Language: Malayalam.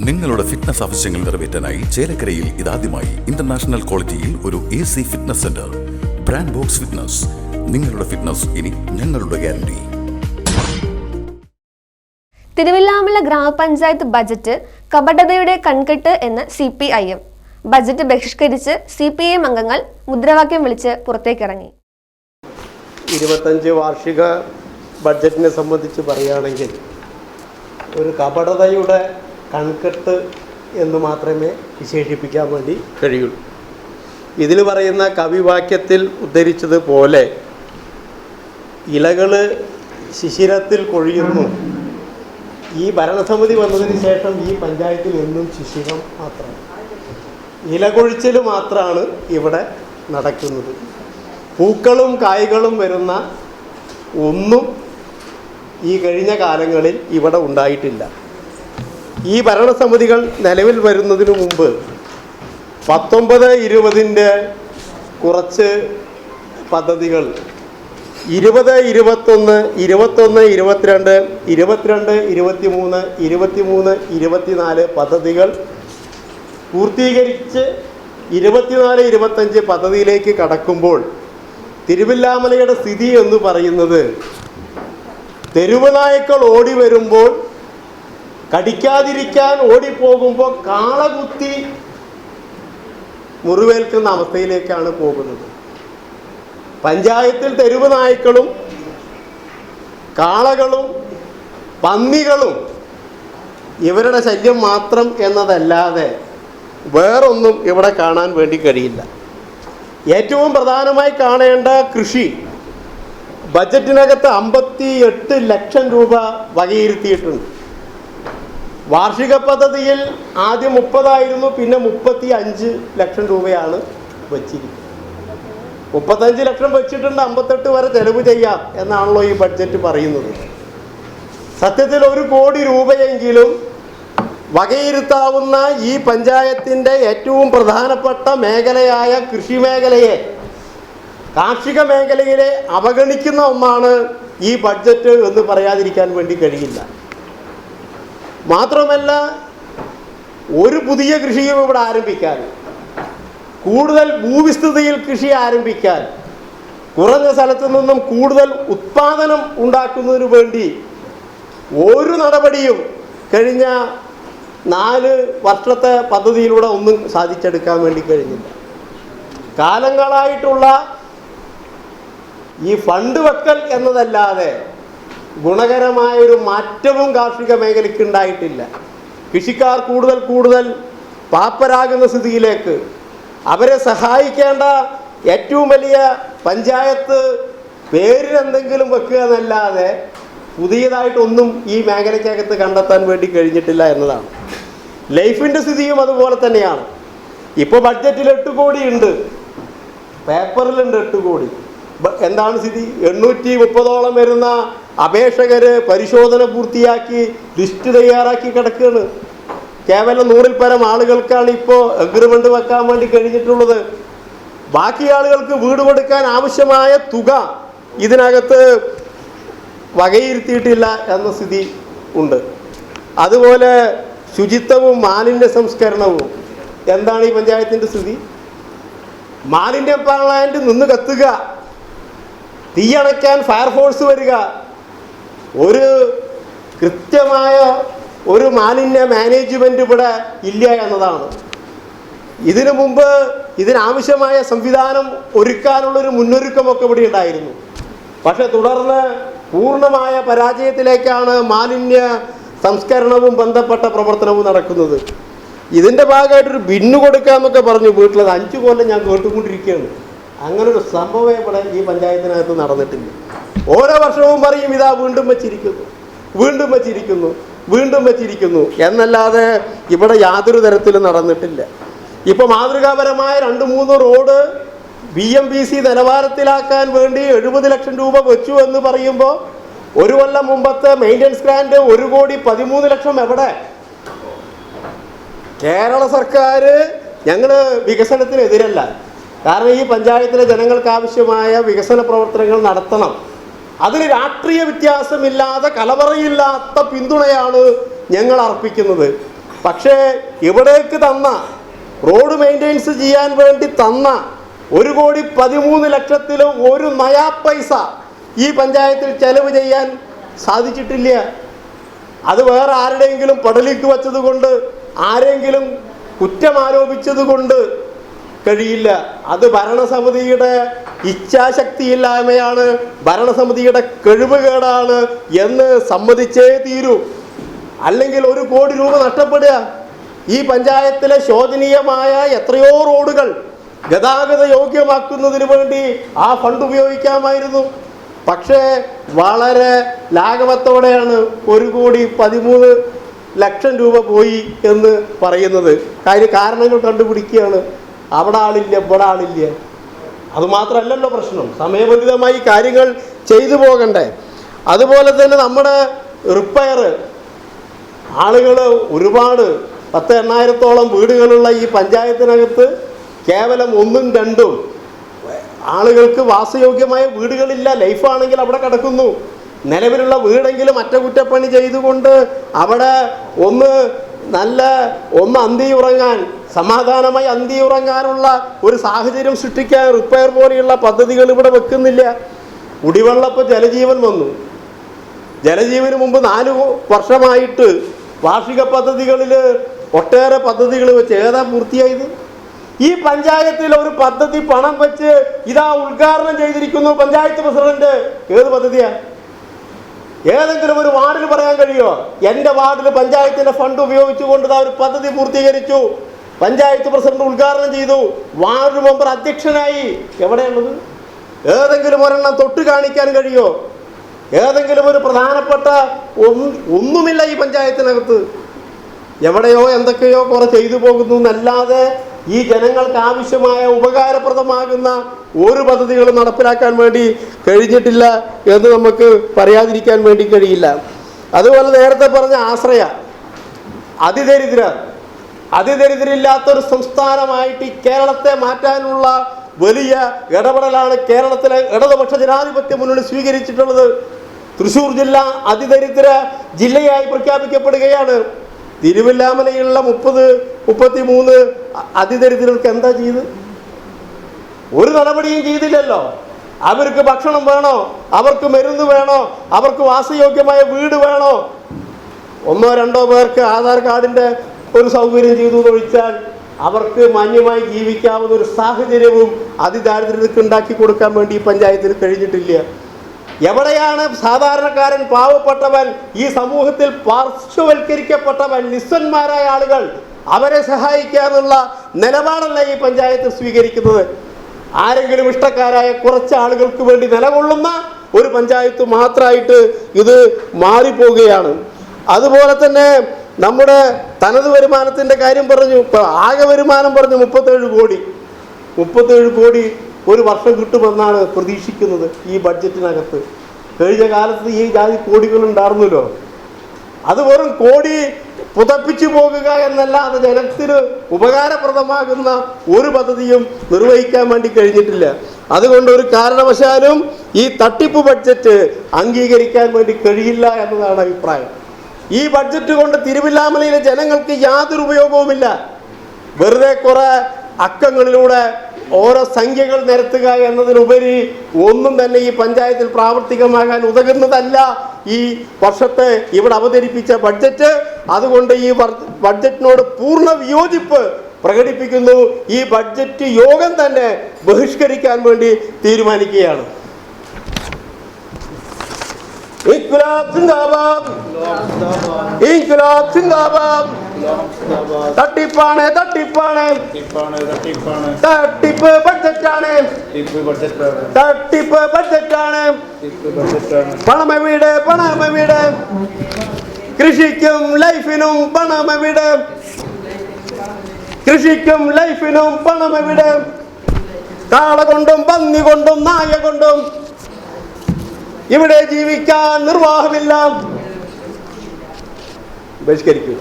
നിങ്ങളുടെ ഫിറ്റ്നസ് ആവശ്യങ്ങൾ നിറവേറ്റാനായി ചേലക്കരയിൽ ഇതാദ്യമായി ഇന്റർനാഷണൽ ക്വാളിറ്റിയിൽ ഒരു AC fitness centre. Brand box fitness. നിങ്ങളുടെ ഫിറ്റ്നസ് ഇനി ഞങ്ങളുടെ ഗ്യാരണ്ടി. തിരുവില്ലാമല ഗ്രാമപഞ്ചായത്ത് ബജറ്റ് കപടതയുടെ കൺകെട്ട് എന്ന് CPIM. ബജറ്റ് ബഹിഷ്കരിച്ച് CPIM അംഗങ്ങൾ മുദ്രാവാക്യം വിളിച്ച് പുറത്തേക്കിറങ്ങി. 25 വാർഷിക ബഡ്ജറ്റിനെ സംബന്ധിച്ച് പറയുകയാണെങ്കിൽ ഒരു കപടതയുടെ കൺകെട്ട് എന്ന് മാത്രമേ വിശേഷിപ്പിക്കാൻ വേണ്ടി കഴിയുള്ളൂ. ഇതിൽ പറയുന്ന കവിവാക്യത്തിൽ ഉദ്ധരിച്ചതുപോലെ ഇലകൾ ശിശിരത്തിൽ കൊഴിയുന്നു. ഈ ഭരണസമിതി വന്നതിന് ശേഷം ഈ പഞ്ചായത്തിൽ എന്നും ശിശിരം മാത്രമാണ്, ഇലകൊഴിച്ചൽ മാത്രമാണ് ഇവിടെ നടക്കുന്നത്. പൂക്കളും കായ്കളും വരുന്ന ഒന്നും ഈ കഴിഞ്ഞ കാലങ്ങളിൽ ഇവിടെ ഉണ്ടായിട്ടില്ല. ഈ ഭരണസമിതികൾ നിലവിൽ വരുന്നതിന് മുമ്പ് 19-20 കുറച്ച് പദ്ധതികൾ 20-21, 21-22, 22-23, 23-24 പദ്ധതികൾ പൂർത്തീകരിച്ച് 24-25 പദ്ധതിയിലേക്ക് കടക്കുമ്പോൾ തിരുവില്ലാമലയുടെ സ്ഥിതി എന്ന് പറയുന്നത് തെരുവ് നായ്ക്കൾ ഓടി വരുമ്പോൾ കടിക്കാതിരിക്കാൻ ഓടിപ്പോകുമ്പോൾ കാളകുത്തി മുറിവേൽക്കുന്ന അവസ്ഥയിലേക്കാണ് പോകുന്നത്. പഞ്ചായത്തിൽ തെരുവ് നായ്ക്കളും കാളകളും പന്നികളും ഇവരുടെ ശല്യം മാത്രം എന്നതല്ലാതെ വേറൊന്നും ഇവിടെ കാണാൻ വേണ്ടി കഴിയില്ല. ഏറ്റവും പ്രധാനമായി കാണേണ്ട കൃഷി. ബജറ്റിനകത്ത് 58 ലക്ഷം രൂപ വകയിരുത്തിയിട്ടുണ്ട്. വാർഷിക പദ്ധതിയിൽ ആദ്യം 30 ആയിരുന്നു, പിന്നെ 35 ലക്ഷം രൂപയാണ് വച്ചിരിക്കുന്നത്. 35 ലക്ഷം വെച്ചിട്ടുണ്ട്, 58 വരെ ചെലവ് ചെയ്യാം എന്നാണല്ലോ ഈ ബഡ്ജറ്റ് പറയുന്നത്. സത്യത്തിൽ 1 കോടി രൂപയെങ്കിലും വകയിരുത്താവുന്ന ഈ പഞ്ചായത്തിൻ്റെ ഏറ്റവും പ്രധാനപ്പെട്ട മേഖലയായ കൃഷി മേഖലയെ, കാർഷിക മേഖലയിലെ അവഗണിക്കുന്ന ഒന്നാണ് ഈ ബഡ്ജറ്റ് എന്ന് പറയാതിരിക്കാൻ വേണ്ടി കഴിയില്ല. മാത്രമല്ല, ഒരു പുതിയ കൃഷിയും ഇവിടെ ആരംഭിക്കാൻ, കൂടുതൽ ഭൂവിസ്തൃതിയിൽ കൃഷി ആരംഭിക്കാൻ, കുറഞ്ഞ സ്ഥലത്തു നിന്നും കൂടുതൽ ഉത്പാദനം ഉണ്ടാക്കുന്നതിന് വേണ്ടി ഒരു നടപടിയും കഴിഞ്ഞ 4 വർഷത്തെ പദ്ധതിയിലൂടെ ഒന്നും സാധിച്ചെടുക്കാൻ വേണ്ടി കഴിഞ്ഞില്ല. കാലങ്ങളായിട്ടുള്ള ഈ ഫണ്ട് വെക്കൽ എന്നതല്ലാതെ ഗുണകരമായൊരു മാറ്റവും കാർഷിക മേഖലയ്ക്ക് ഉണ്ടായിട്ടില്ല. കൃഷിക്കാർ കൂടുതൽ പാപ്പരാകുന്ന സ്ഥിതിയിലേക്ക്, അവരെ സഹായിക്കേണ്ട ഏറ്റവും വലിയ പഞ്ചായത്ത് പേരിലെന്തെങ്കിലും വെക്കുക എന്നല്ലാതെ പുതിയതായിട്ടൊന്നും ഈ മേഖലയ്ക്കകത്ത് കണ്ടെത്താൻ വേണ്ടി കഴിഞ്ഞിട്ടില്ല എന്നതാണ്. ലൈഫിൻ്റെ സ്ഥിതിയും അതുപോലെ തന്നെയാണ്. ഇപ്പോൾ ബഡ്ജറ്റിൽ 8 കോടി ഉണ്ട്, പേപ്പറിലുണ്ട് 8 കോടി. എന്താണ് സ്ഥിതി? 830ഓളം വരുന്ന അപേക്ഷകർ പരിശോധന പൂർത്തിയാക്കി ലിസ്റ്റ് തയ്യാറാക്കി കിടക്കുകയാണ്. കേവലം 100-ൽ പരം ആളുകൾക്കാണ് ഇപ്പോൾ അഗ്രിമെൻ്റ് വെക്കാൻ വേണ്ടി കഴിഞ്ഞിട്ടുള്ളത്. ബാക്കി ആളുകൾക്ക് വീട് കൊടുക്കാൻ ആവശ്യമായ തുക ഇതിനകത്ത് വകയിരുത്തിയിട്ടില്ല എന്ന സ്ഥിതി ഉണ്ട്. അതുപോലെ ശുചിത്വവും മാലിന്യ സംസ്കരണവും. എന്താണ് ഈ പഞ്ചായത്തിൻ്റെ സ്ഥിതി? മാലിന്യ പ്ലാന്റ് നിന്ന് കത്തുക, തീയണയ്ക്കാൻ ഫയർഫോഴ്സ് വരിക, ഒരു കൃത്യമായ ഒരു മാലിന്യ മാനേജ്മെൻറ്റ് ഇവിടെ ഇല്ല എന്നതാണ്. ഇതിനു മുമ്പ് ഇതിനാവശ്യമായ സംവിധാനം ഒരുക്കാനുള്ളൊരു മുന്നൊരുക്കമൊക്കെ ഇവിടെ ഉണ്ടായിരുന്നു. പക്ഷെ തുടർന്ന് പൂർണ്ണമായ പരാജയത്തിലേക്കാണ് മാലിന്യ സംസ്കരണവും ബന്ധപ്പെട്ട പ്രവർത്തനവും നടക്കുന്നത്. ഇതിൻ്റെ ഭാഗമായിട്ടൊരു ബിന്നു കൊടുക്കാമെന്നൊക്കെ പറഞ്ഞു വീട്ടിലത് 5 കൊല്ലം ഞാൻ കേട്ടുകൊണ്ടിരിക്കുകയാണ്. അങ്ങനൊരു സംഭവം ഇവിടെ ഈ പഞ്ചായത്തിനകത്ത് നടന്നിട്ടില്ല. ഓരോ വർഷവും പറയും ഇതാ വീണ്ടും വച്ചിരിക്കുന്നു എന്നല്ലാതെ ഇവിടെ യാതൊരു തരത്തിലും നടന്നിട്ടില്ല. ഇപ്പോൾ മാതൃകാപരമായ 2-3 റോഡ് BMBC നിലവാരത്തിലാക്കാൻ വേണ്ടി 70 ലക്ഷം രൂപ വെച്ചു എന്ന് പറയുമ്പോൾ 1 കൊല്ലം മുമ്പത്തെ മെയിൻ്റനൻസ് ഗ്രാൻഡ് 1 കോടി 13 ലക്ഷം എവിടെ? കേരള സർക്കാർ ഞങ്ങൾ വികസനത്തിനെതിരല്ല. കാരണം ഈ പഞ്ചായത്തിലെ ജനങ്ങൾക്ക് ആവശ്യമായ വികസന പ്രവർത്തനങ്ങൾ നടത്തണം. അതിന് രാഷ്ട്രീയ വ്യത്യാസമില്ലാതെ കലവറയില്ലാത്ത പിന്തുണയാണ് ഞങ്ങൾ അർപ്പിക്കുന്നത്. പക്ഷേ ഇവിടേക്ക് തന്ന റോഡ് മെയിൻ്റെനൻസ് ചെയ്യാൻ വേണ്ടി തന്ന 1,13,00,000 ഒരു നയാ പൈസ ഈ പഞ്ചായത്തിൽ ചെലവ് ചെയ്യാൻ സാധിച്ചിട്ടില്ല. അത് വേറെ ആരുടെയെങ്കിലും പടലിക്ക് വച്ചത് കൊണ്ട്, ആരെങ്കിലും കുറ്റം ആരോപിച്ചത് കൊണ്ട് കഴിയില്ല. അത് ഭരണസമിതിയുടെ ഇച്ഛാശക്തിയില്ലായ്മയാണ്, ഭരണസമിതിയുടെ കഴിവുകേടാണ് എന്ന് സമ്മതിച്ചേ തീരൂ. അല്ലെങ്കിൽ 1 കോടി രൂപ നഷ്ടപ്പെടുക. ഈ പഞ്ചായത്തിലെ ശോചനീയമായ എത്രയോ റോഡുകൾ ഗതാഗത യോഗ്യമാക്കുന്നതിന് വേണ്ടി ആ ഫണ്ട് ഉപയോഗിക്കാമായിരുന്നു. പക്ഷേ വളരെ ലാഘവത്തോടെയാണ് 1,13,00,000 രൂപ പോയി എന്ന് പറയുന്നത്. കാരണങ്ങൾ കണ്ടുപിടിക്കുകയാണ്. അവിടെ ആളില്ല, ഇവിടെ ആളില്ല. അതുമാത്രമല്ലല്ലോ പ്രശ്നം, സമയബന്ധിതമായി കാര്യങ്ങൾ ചെയ്തു പോകണ്ടേ. അതുപോലെ തന്നെ നമ്മുടെ റിപ്പയർ ആളുകൾ ഒരുപാട് 10,000-8,000 വീടുകളുള്ള ഈ പഞ്ചായത്തിനകത്ത് കേവലം 1-2 ആളുകൾക്ക് വാസയോഗ്യമായ വീടുകളില്ല. ലൈഫാണെങ്കിൽ അവിടെ കിടക്കുന്നു. നിലവിലുള്ള വീടെങ്കിലും അറ്റകുറ്റപ്പണി ചെയ്തുകൊണ്ട് അവിടെ ഒന്ന് അന്തി ഉറങ്ങാൻ, സമാധാനമായി അന്തി ഉറങ്ങാനുള്ള ഒരു സാഹചര്യം സൃഷ്ടിക്കാൻ റിപ്പയർ പോലെയുള്ള പദ്ധതികൾ ഇവിടെ വെക്കുന്നില്ല. കുടിവെള്ളപ്പോൾ ജലജീവൻ വന്നു. ജലജീവന് മുമ്പ് 4 വർഷമായിട്ട് വാർഷിക പദ്ധതികളിൽ ഒട്ടേറെ പദ്ധതികൾ വെച്ച് ഏതാ പൂർത്തിയായത്? ഈ പഞ്ചായത്തിൽ ഒരു പദ്ധതി പണം വെച്ച് ഇതാ ഉദ്ഘാടനം ചെയ്തിരിക്കുന്നു പഞ്ചായത്ത് പ്രസിഡന്റ്. ഏത് പദ്ധതിയാ? ഏതെങ്കിലും ഒരു വാർഡിൽ പറയാൻ കഴിയുമോ? എൻ്റെ വാർഡിൽ പഞ്ചായത്തിന്റെ ഫണ്ട് ഉപയോഗിച്ചുകൊണ്ട് ഇതാ ഒരു പദ്ധതി പൂർത്തീകരിച്ചു, പഞ്ചായത്ത് പ്രസിഡന്റ് ഉദ്ഘാടനം ചെയ്തു, വാർഡ് മെമ്പർ അധ്യക്ഷനായി. എവിടെയുള്ളത്? ഏതെങ്കിലും ഒരെണ്ണം തൊട്ട് കാണിക്കാൻ കഴിയുമോ? ഏതെങ്കിലും ഒരു പ്രധാനപ്പെട്ട ഒന്നുമില്ല ഈ പഞ്ചായത്തിനകത്ത്. എവിടെയോ എന്തൊക്കെയോ കുറെ ചെയ്തു പോകുന്നു എന്നല്ലാതെ ഈ ജനങ്ങൾക്ക് ആവശ്യമായ ഉപകാരപ്രദമാകുന്ന ഒരു പദ്ധതികളും നടപ്പിലാക്കാൻ വേണ്ടി കഴിഞ്ഞിട്ടില്ല എന്ന് നമുക്ക് പറയാതിരിക്കാൻ വേണ്ടി കഴിയില്ല. അതുപോലെ നേരത്തെ പറഞ്ഞ ആശ്രയ അതിദരിദ്രരില്ലാത്തൊരു സംസ്ഥാനമായിട്ട് ഈ കേരളത്തെ മാറ്റാനുള്ള വലിയ ഇടപെടലാണ് കേരളത്തിലെ ഇടതുപക്ഷ ജനാധിപത്യ മുന്നണി സ്വീകരിച്ചിട്ടുള്ളത്. തൃശ്ശൂർ ജില്ല അതിദരിദ്ര ജില്ലയായി പ്രഖ്യാപിക്കപ്പെടുകയാണ്. തിരുവല്ലാമലയിലുള്ള 30-33 അതിദരിദ്രർക്ക് എന്താ ചെയ്ത്? ഒരു നടപടിയും ചെയ്തില്ലല്ലോ. അവർക്ക് ഭക്ഷണം വേണോ? അവർക്ക് മരുന്ന് വേണോ? അവർക്ക് വാസയോഗ്യമായ വീട് വേണോ? 1-2 പേർക്ക് ആധാർ കാർഡിൻ്റെ ഒരു സൗകര്യം ചെയ്തു എന്നൊഴിച്ചാൽ അവർക്ക് മാന്യമായി ജീവിക്കാവുന്ന ഒരു സാഹചര്യവും അതിദാരിദ്ര്യർക്ക് ഉണ്ടാക്കി കൊടുക്കാൻ വേണ്ടി ഈ പഞ്ചായത്തിന് കഴിഞ്ഞിട്ടില്ല. എവിടെയാണ് സാധാരണക്കാരൻ, പാവപ്പെട്ടവൻ, ഈ സമൂഹത്തിൽ പാർശ്വവൽക്കരിക്കപ്പെട്ടവൻ, നിസ്വന്മാരായ ആളുകൾ, അവരെ സഹായിക്കാനുള്ള നിലപാടല്ല ഈ പഞ്ചായത്ത് സ്വീകരിക്കുന്നത്. ആരെങ്കിലും ഇഷ്ടക്കാരായ കുറച്ച് ആളുകൾക്ക് വേണ്ടി നിലകൊള്ളുന്ന ഒരു പഞ്ചായത്ത് മാത്രമായിട്ട് ഇത് മാറിപ്പോവുകയാണ്. അതുപോലെ തന്നെ നമ്മുടെ തനത് വരുമാനത്തിൻ്റെ കാര്യം പറഞ്ഞു. ഇപ്പോൾ ആകെ വരുമാനം പറഞ്ഞു 37 കോടി ഒരു വർഷം കിട്ടുമെന്നാണ് പ്രതീക്ഷിക്കുന്നത് ഈ ബഡ്ജറ്റിനകത്ത്. കഴിഞ്ഞ കാലത്ത് ഈ ജാതി കോടികൾ ഉണ്ടായിരുന്നല്ലോ. അത് വെറും കോടി പുതപ്പിച്ചു പോകുക എന്നല്ലാതെ ജനത്തിന് ഉപകാരപ്രദമാകുന്ന ഒരു പദ്ധതിയും നിർവഹിക്കാൻ വേണ്ടി കഴിഞ്ഞിട്ടില്ല. അതുകൊണ്ട് ഒരു കാരണവശാലും ഈ തട്ടിപ്പ് ബഡ്ജറ്റ് അംഗീകരിക്കാൻ വേണ്ടി കഴിയില്ല എന്നതാണ് അഭിപ്രായം. ഈ ബഡ്ജറ്റ് കൊണ്ട് തിരുവില്ലാമലയിലെ ജനങ്ങൾക്ക് യാതൊരു ഉപയോഗവുമില്ല. വെറുതെ കുറെ അക്കങ്ങളിലൂടെ ഓരോ സംഖ്യകൾ നിരത്തുക എന്നതിനുപരി ഒന്നും തന്നെ ഈ പഞ്ചായത്തിൽ പ്രാവർത്തികമാകാൻ ഉതകുന്നതല്ല ഈ വർഷത്തെ ഇവിടെ അവതരിപ്പിച്ച ബഡ്ജറ്റ്. അതുകൊണ്ട് ഈ ബഡ്ജറ്റിനോട് പൂർണ്ണ വിയോജിപ്പ് പ്രകടിപ്പിക്കുന്നു. ഈ ബഡ്ജറ്റ് യോഗം തന്നെ ബഹിഷ്കരിക്കാൻ വേണ്ടി തീരുമാനിക്കുകയാണ്. ഇൻക്ലാബ് സിന്ദാബാദ്, ഇൻക്ലാബ് സിന്ദാബാദ്. തട്ടിപ്പാണ്, തട്ടിപ്പാണ്, തട്ടിപ്പ് ബഡ്ജറ്റാണ്, തട്ടിപ്പ് ബഡ്ജറ്റാണ്. പണമെവിടെ, പണമെവിടെ? കൃഷിക്കും ലൈഫിനും പണമെവിടെ? കൃഷിക്കും ലൈഫിനും പണമെവിടെ? കാള കൊണ്ടും പന്നി കൊണ്ടും നായ കൊണ്ടും ഇവിടെ ജീവിക്കാൻ നിർവാഹമില്ല. ബഹിഷ്കരിക്കൂ.